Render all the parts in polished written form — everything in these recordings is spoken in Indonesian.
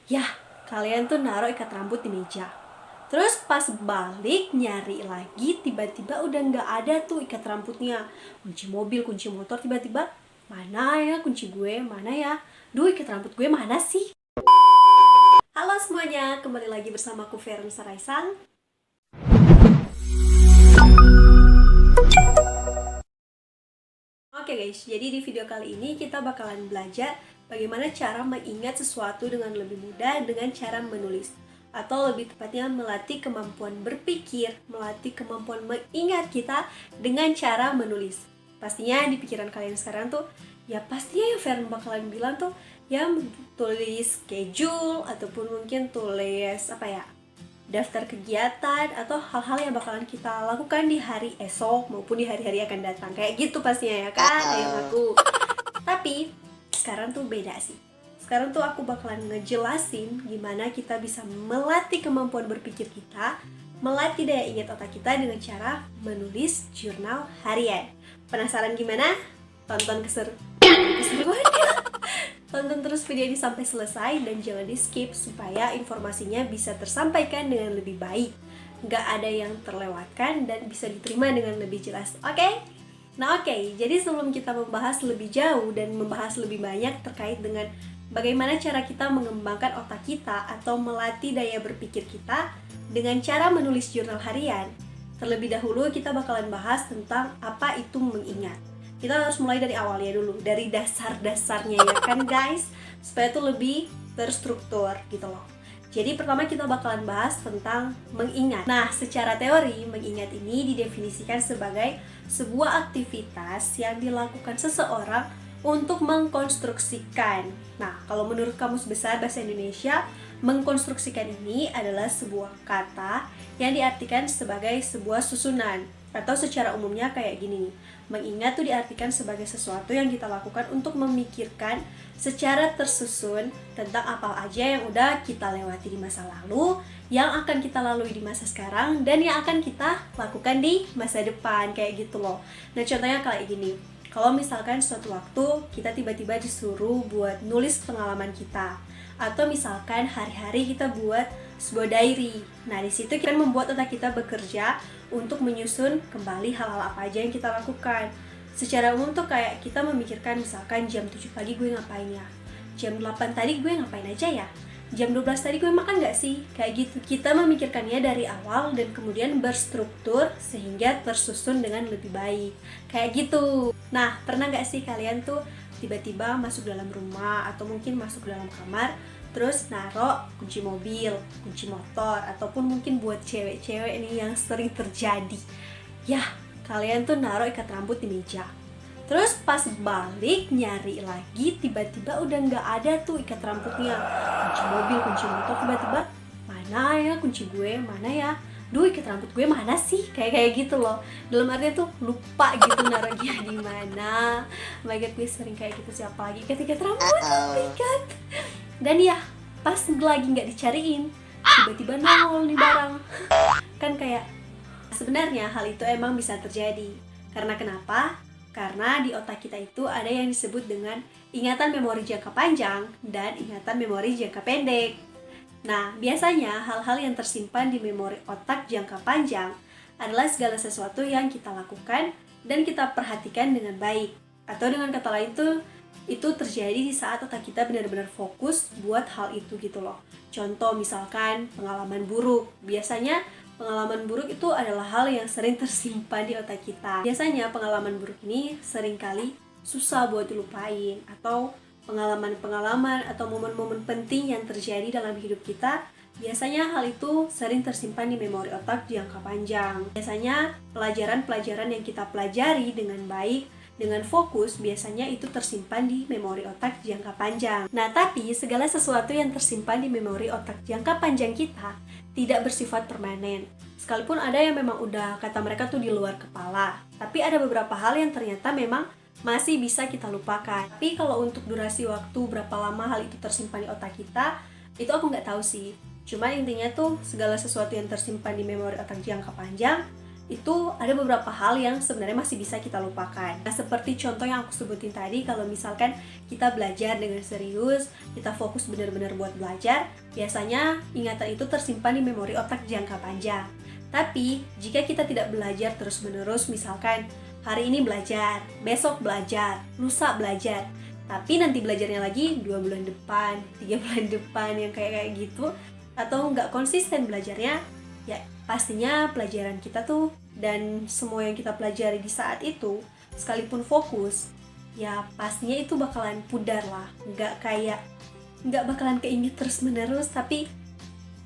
Yah, kalian tuh naruh ikat rambut di meja. Terus pas balik nyari lagi, tiba-tiba udah nggak ada tuh ikat rambutnya. Kunci mobil, kunci motor, tiba-tiba mana ya kunci gue, mana ya? Duh, ikat rambut gue mana sih? Halo semuanya, kembali lagi bersama aku Feren Saraisang. Oke guys, jadi di video kali ini kita bakalan belajar bagaimana cara mengingat sesuatu dengan lebih mudah dengan cara menulis. Atau lebih tepatnya melatih kemampuan berpikir, melatih kemampuan mengingat kita dengan cara menulis. Pastinya di pikiran kalian sekarang tuh, ya pastinya yang Fern bakalan bilang tuh, ya tulis schedule, ataupun mungkin tulis daftar kegiatan atau hal-hal yang bakalan kita lakukan di hari esok maupun di hari-hari akan datang. Kayak gitu pastinya ya kan, ayang aku. Tapi sekarang tuh beda sih. Sekarang tuh aku bakalan ngejelasin gimana kita bisa melatih kemampuan berpikir kita, melatih daya ingat otak kita dengan cara menulis jurnal harian. Penasaran gimana? Tonton keseruannya. Tonton terus video ini sampai selesai dan jangan di skip supaya informasinya bisa tersampaikan dengan lebih baik. Nggak ada yang terlewatkan dan bisa diterima dengan lebih jelas. Oke? Nah oke, jadi sebelum kita membahas lebih jauh dan membahas lebih banyak terkait dengan bagaimana cara kita mengembangkan otak kita atau melatih daya berpikir kita dengan cara menulis jurnal harian, terlebih dahulu kita bakalan bahas tentang apa itu mengingat. Kita harus mulai dari awalnya dulu, dari dasar-dasarnya ya kan guys, supaya itu lebih terstruktur gitu loh. Jadi pertama kita bakalan bahas tentang mengingat. Nah, secara teori, mengingat ini didefinisikan sebagai sebuah aktivitas yang dilakukan seseorang untuk mengkonstruksikan. Nah, kalau menurut Kamus Besar Bahasa Indonesia, mengkonstruksikan ini adalah sebuah kata yang diartikan sebagai sebuah susunan. Atau secara umumnya kayak gini nih, mengingat tuh diartikan sebagai sesuatu yang kita lakukan untuk memikirkan secara tersusun tentang apa aja yang udah kita lewati di masa lalu, yang akan kita lalui di masa sekarang, dan yang akan kita lakukan di masa depan, kayak gitu loh. Nah contohnya kayak gini, kalau misalkan suatu waktu kita tiba-tiba disuruh buat nulis pengalaman kita, atau misalkan hari-hari kita buat sebuah diary. Nah, di situ kita membuat otak kita bekerja untuk menyusun kembali hal-hal apa aja yang kita lakukan. Secara umum tuh kayak kita memikirkan misalkan jam 7 pagi gue ngapain ya? Jam 8 tadi gue ngapain aja ya? Jam 12 tadi gue makan gak sih? Kayak gitu. Kita memikirkannya dari awal dan kemudian berstruktur sehingga tersusun dengan lebih baik. Kayak gitu. Nah, pernah gak sih kalian tuh tiba-tiba masuk dalam rumah atau mungkin masuk dalam kamar, terus naruh kunci mobil, kunci motor, ataupun mungkin buat cewek-cewek nih yang sering terjadi, ya kalian tuh naruh ikat rambut di meja. Terus pas balik nyari lagi, tiba-tiba udah nggak ada tuh ikat rambutnya. Kunci mobil, kunci motor, tiba-tiba mana ya kunci gue, mana ya? Duh, ikat rambut gue mana sih? Kayak gitu loh. Dalam artinya tuh lupa gitu naruhnya di mana. Oh my god, gue sering kayak gitu, siapa lagi ikat rambut, ikat. Dan ya, pas lagi nggak dicariin, tiba-tiba nongol nih barang. Kan kayak, sebenarnya hal itu emang bisa terjadi. Karena kenapa? Karena di otak kita itu ada yang disebut dengan ingatan memori jangka panjang dan ingatan memori jangka pendek. Nah, biasanya hal-hal yang tersimpan di memori otak jangka panjang adalah segala sesuatu yang kita lakukan dan kita perhatikan dengan baik. Atau dengan kata lain tuh, itu terjadi di saat otak kita benar-benar fokus buat hal itu gitu loh. Contoh misalkan pengalaman buruk. Biasanya pengalaman buruk itu adalah hal yang sering tersimpan di otak kita. Biasanya pengalaman buruk ini seringkali susah buat dilupain, atau pengalaman-pengalaman atau momen-momen penting yang terjadi dalam hidup kita, biasanya hal itu sering tersimpan di memori otak jangka panjang. Biasanya pelajaran-pelajaran yang kita pelajari dengan baik, dengan fokus, biasanya itu tersimpan di memori otak jangka panjang. Nah, tapi segala sesuatu yang tersimpan di memori otak jangka panjang kita tidak bersifat permanen. Sekalipun ada yang memang udah kata mereka tuh di luar kepala, tapi ada beberapa hal yang ternyata memang masih bisa kita lupakan. Tapi kalau untuk durasi waktu berapa lama hal itu tersimpan di otak kita, itu aku nggak tahu sih. Cuma intinya tuh segala sesuatu yang tersimpan di memori otak jangka panjang itu ada beberapa hal yang sebenarnya masih bisa kita lupakan. Nah, seperti contoh yang aku sebutin tadi, kalau misalkan kita belajar dengan serius, kita fokus benar-benar buat belajar, biasanya ingatan itu tersimpan di memori otak jangka panjang. Tapi, jika kita tidak belajar terus-menerus, misalkan hari ini belajar, besok belajar, lusa belajar, tapi nanti belajarnya lagi 2 bulan depan, 3 bulan depan, yang kayak gitu, atau nggak konsisten belajarnya, ya pastinya pelajaran kita tuh dan semua yang kita pelajari di saat itu, sekalipun fokus, ya pastinya itu bakalan pudar lah. Nggak bakalan keinget terus-menerus, tapi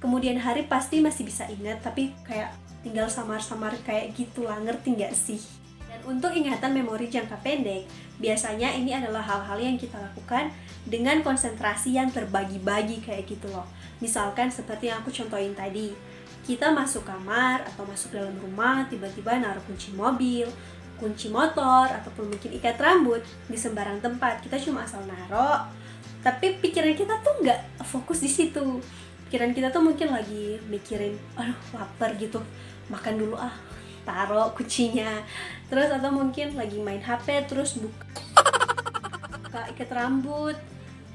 kemudian hari pasti masih bisa ingat, tapi kayak tinggal samar-samar kayak gitulah, ngerti nggak sih? Dan untuk ingatan memori jangka pendek, biasanya ini adalah hal-hal yang kita lakukan dengan konsentrasi yang terbagi-bagi kayak gitu loh. Misalkan seperti yang aku contohin tadi, kita masuk kamar atau masuk dalam rumah, tiba-tiba naruh kunci mobil, kunci motor, ataupun mungkin ikat rambut di sembarang tempat. Kita cuma asal naruh, tapi pikiran kita tuh nggak fokus di situ. Pikiran kita tuh mungkin lagi mikirin, aduh lapar gitu, makan dulu ah, taruh kuncinya. Terus atau mungkin lagi main HP, terus buka ikat rambut,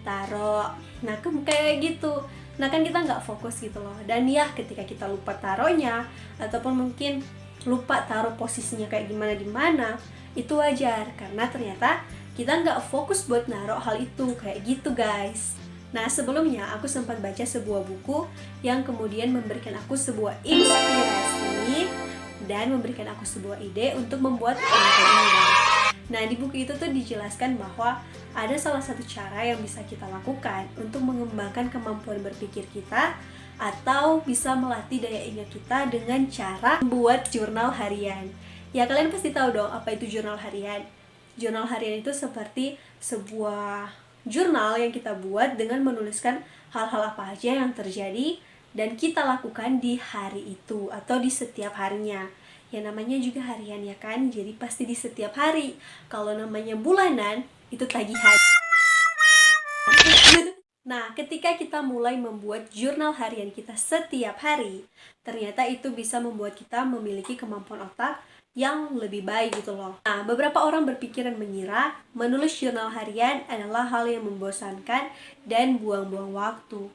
taruh. Nah kayak gitu. Nah kan kita nggak fokus gitu loh. Dan ya ketika kita lupa taruhnya, ataupun mungkin lupa taruh posisinya kayak gimana di mana, itu wajar karena ternyata kita nggak fokus buat naruh hal itu kayak gitu guys. Nah sebelumnya aku sempat baca sebuah buku yang kemudian memberikan aku sebuah inspirasi dan memberikan aku sebuah ide untuk membuat konten ini. Nah di buku itu tuh dijelaskan bahwa ada salah satu cara yang bisa kita lakukan untuk mengembangkan kemampuan berpikir kita atau bisa melatih daya ingat kita dengan cara membuat jurnal harian. Ya kalian pasti tahu dong apa itu jurnal harian. Jurnal harian itu seperti sebuah jurnal yang kita buat dengan menuliskan hal-hal apa aja yang terjadi dan kita lakukan di hari itu atau di setiap harinya. Ya namanya juga harian ya kan, jadi pasti di setiap hari. Kalau namanya bulanan, itu tagihan. Nah, ketika kita mulai membuat jurnal harian kita setiap hari, ternyata itu bisa membuat kita memiliki kemampuan otak yang lebih baik gitu loh. Nah, beberapa orang berpikiran mengira menulis jurnal harian adalah hal yang membosankan dan buang-buang waktu.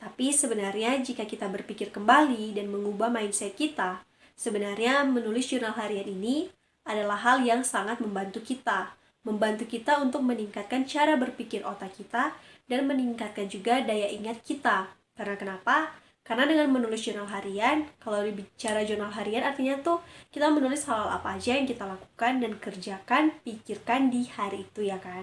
Tapi sebenarnya jika kita berpikir kembali dan mengubah mindset kita, sebenarnya menulis jurnal harian ini adalah hal yang sangat membantu kita. Membantu kita untuk meningkatkan cara berpikir otak kita dan meningkatkan juga daya ingat kita. Karena kenapa? Karena dengan menulis jurnal harian, kalau bicara jurnal harian artinya tuh kita menulis hal-hal apa aja yang kita lakukan dan kerjakan, pikirkan di hari itu ya kan.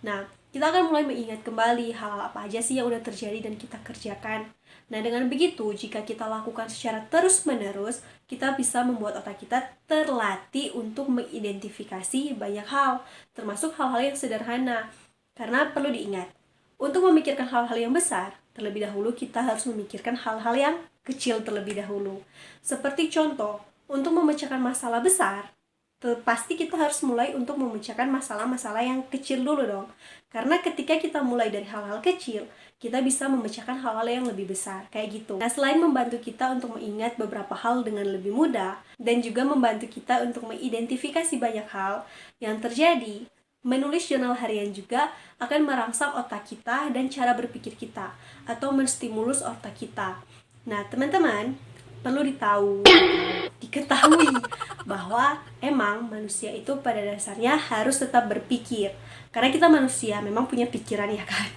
Nah, kita akan mulai mengingat kembali hal-hal apa aja sih yang udah terjadi dan kita kerjakan. Nah, dengan begitu, jika kita lakukan secara terus-menerus, kita bisa membuat otak kita terlatih untuk mengidentifikasi banyak hal, termasuk hal-hal yang sederhana. Karena perlu diingat, untuk memikirkan hal-hal yang besar, terlebih dahulu kita harus memikirkan hal-hal yang kecil terlebih dahulu. Seperti contoh, untuk memecahkan masalah besar, pasti kita harus mulai untuk memecahkan masalah-masalah yang kecil dulu dong. Karena ketika kita mulai dari hal-hal kecil, kita bisa memecahkan hal-hal yang lebih besar, kayak gitu. Nah, selain membantu kita untuk mengingat beberapa hal dengan lebih mudah, dan juga membantu kita untuk mengidentifikasi banyak hal yang terjadi, menulis jurnal harian juga akan merangsang otak kita dan cara berpikir kita, atau menstimulus otak kita. Nah, teman-teman, perlu diketahui bahwa emang manusia itu pada dasarnya harus tetap berpikir. Karena kita manusia memang punya pikiran ya kan.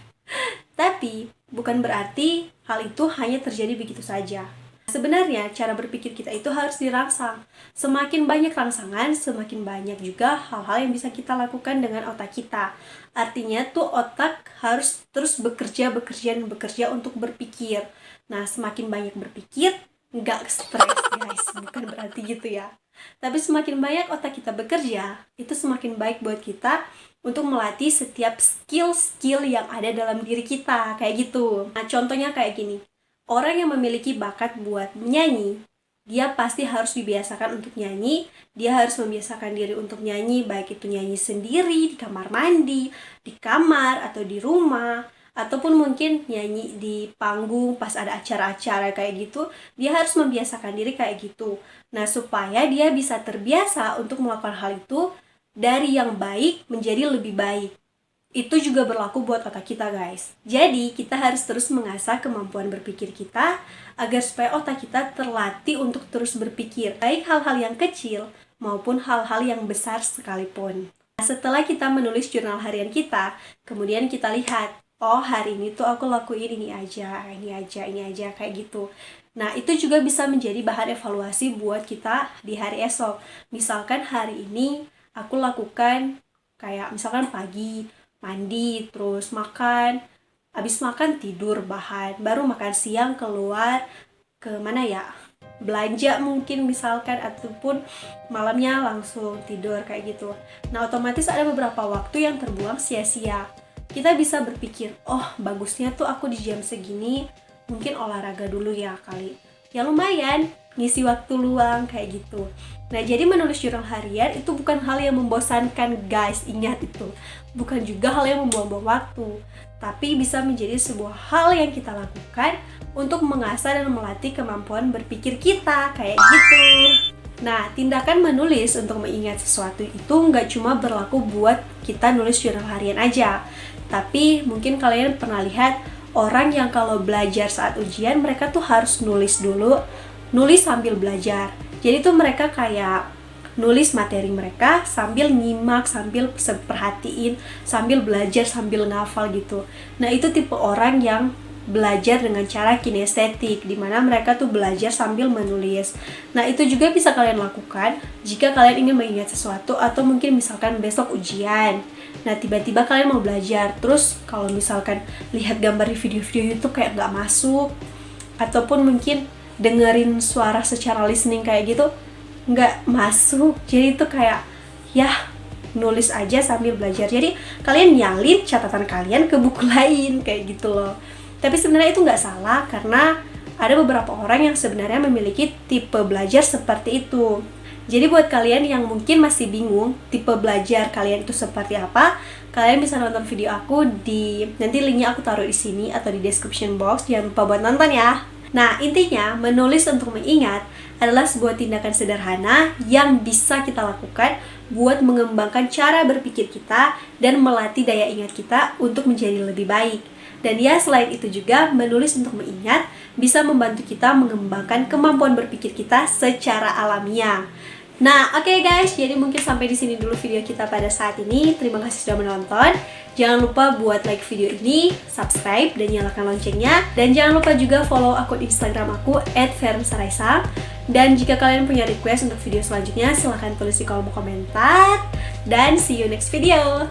Tapi bukan berarti hal itu hanya terjadi begitu saja. Sebenarnya cara berpikir kita itu harus dirangsang. Semakin banyak rangsangan, semakin banyak juga hal-hal yang bisa kita lakukan dengan otak kita. Artinya tuh otak harus terus bekerja untuk berpikir. Nah, semakin banyak berpikir, nggak stres guys, bukan berarti gitu ya. Tapi semakin banyak otak kita bekerja, itu semakin baik buat kita untuk melatih setiap skill-skill yang ada dalam diri kita, kayak gitu. Nah, contohnya kayak gini. Orang yang memiliki bakat buat menyanyi, dia pasti harus dibiasakan untuk nyanyi, dia harus membiasakan diri untuk nyanyi, baik itu nyanyi sendiri, di kamar mandi, di kamar, atau di rumah, ataupun mungkin nyanyi di panggung pas ada acara-acara kayak gitu, dia harus membiasakan diri kayak gitu. Nah, supaya dia bisa terbiasa untuk melakukan hal itu dari yang baik menjadi lebih baik. Itu juga berlaku buat otak kita, guys. Jadi, kita harus terus mengasah kemampuan berpikir kita agar supaya otak kita terlatih untuk terus berpikir, baik hal-hal yang kecil maupun hal-hal yang besar sekalipun. Nah, setelah kita menulis jurnal harian kita, kemudian kita lihat, oh hari ini tuh aku lakuin ini aja, kayak gitu. Nah, itu juga bisa menjadi bahan evaluasi buat kita di hari esok. Misalkan hari ini aku lakukan kayak misalkan pagi, mandi, terus makan, habis makan tidur bahan, baru makan siang keluar ke mana ya, belanja mungkin misalkan, ataupun malamnya langsung tidur kayak gitu. Nah, otomatis ada beberapa waktu yang terbuang sia-sia. Kita bisa berpikir, oh bagusnya tuh aku di jam segini mungkin olahraga dulu ya kali. Ya lumayan, ngisi waktu luang kayak gitu. Nah, jadi menulis jurnal harian itu bukan hal yang membosankan, guys. Ingat itu. Bukan juga hal yang membuang-buang waktu. Tapi bisa menjadi sebuah hal yang kita lakukan untuk mengasah dan melatih kemampuan berpikir kita. Kayak gitu. Nah, tindakan menulis untuk mengingat sesuatu itu nggak cuma berlaku buat kita nulis jurnal harian aja. Tapi mungkin kalian pernah lihat orang yang kalau belajar saat ujian, mereka tuh harus nulis dulu. Nulis sambil belajar. Jadi tuh mereka kayak nulis materi mereka sambil nyimak, sambil perhatiin, sambil belajar, sambil ngafal gitu. Nah, itu tipe orang yang belajar dengan cara kinestetik, dimana mereka tuh belajar sambil menulis. Nah, itu juga bisa kalian lakukan jika kalian ingin mengingat sesuatu, atau mungkin misalkan besok ujian. Nah, tiba-tiba kalian mau belajar, terus kalau misalkan lihat gambar di video-video YouTube kayak nggak masuk, ataupun mungkin dengerin suara secara listening kayak gitu nggak masuk, jadi itu kayak ya nulis aja sambil belajar. Jadi kalian nyalin catatan kalian ke buku lain kayak gitu loh. Tapi sebenarnya itu nggak salah, karena ada beberapa orang yang sebenarnya memiliki tipe belajar seperti itu. Jadi buat kalian yang mungkin masih bingung tipe belajar kalian itu seperti apa, kalian bisa nonton video aku nanti linknya aku taruh di sini atau di description box. Jangan lupa buat nonton ya. Nah, intinya menulis untuk mengingat adalah sebuah tindakan sederhana yang bisa kita lakukan buat mengembangkan cara berpikir kita dan melatih daya ingat kita untuk menjadi lebih baik. Dan ya, selain itu juga menulis untuk mengingat bisa membantu kita mengembangkan kemampuan berpikir kita secara alamiah. Nah, oke guys, jadi mungkin sampai di sini dulu video kita pada saat ini. Terima kasih sudah menonton. Jangan lupa buat like video ini, subscribe, dan nyalakan loncengnya. Dan jangan lupa juga follow akun Instagram aku @ferensaraisa. Dan jika kalian punya request untuk video selanjutnya, silahkan tulis di kolom komentar. Dan see you next video.